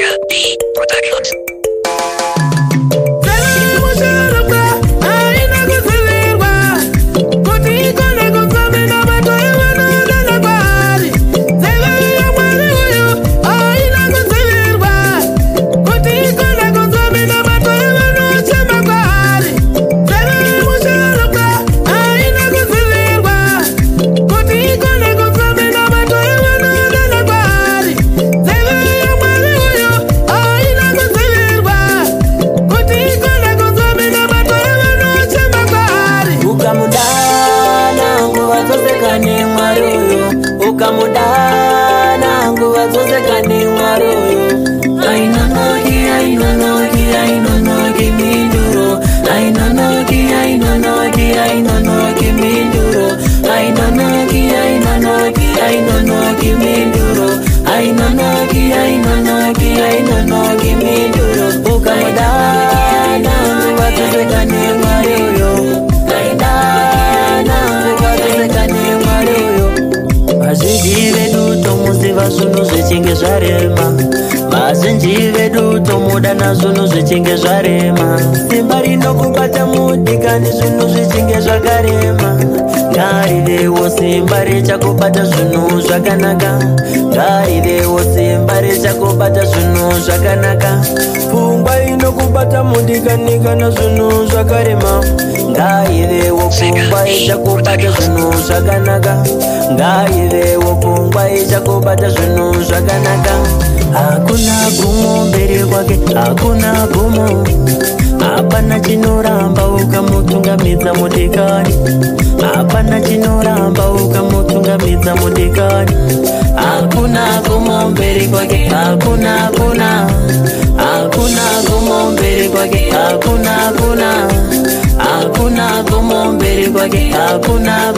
Sega B Productions. Ukamudana nguva dzose kane mwari uyu ainonoki minduro ainonoki minduro ainonoki minduro ainonoki minduro ukamudana nguva dzose kane mwari uyu aidana nguva dzose kane mwari uyu. Vazhinji vedu tomuziva zvinhu zvichinge zvarema, vazhinji vedu tomudana zvinhu zvichinge zvarema. Simba rinokubata mudikani zvinhu zvichinge zvakarema. Ngarivewo simba richakubata zvinhu zvakanaka, ngarivewo simba richakubata zvinhu zvakanaka. Pfungwa inokubata mudikani kana zvinhu zvakarema, ngaivewo pfungwa ichakubata zvinhu zvakanaka, ngaivewo pfungwa ichakubata zvinhu zvakanaka. Hakuna gumo mberi kwake, hakuna gumo, hapana chinoramba ukamutungamidza mudikani, hapana chinoramba ukamutungamidza mudikani. Hakuna gumo mberi kwake, hakuna gumo mberi kwake, hakuna gumo mberi kwake, hakuna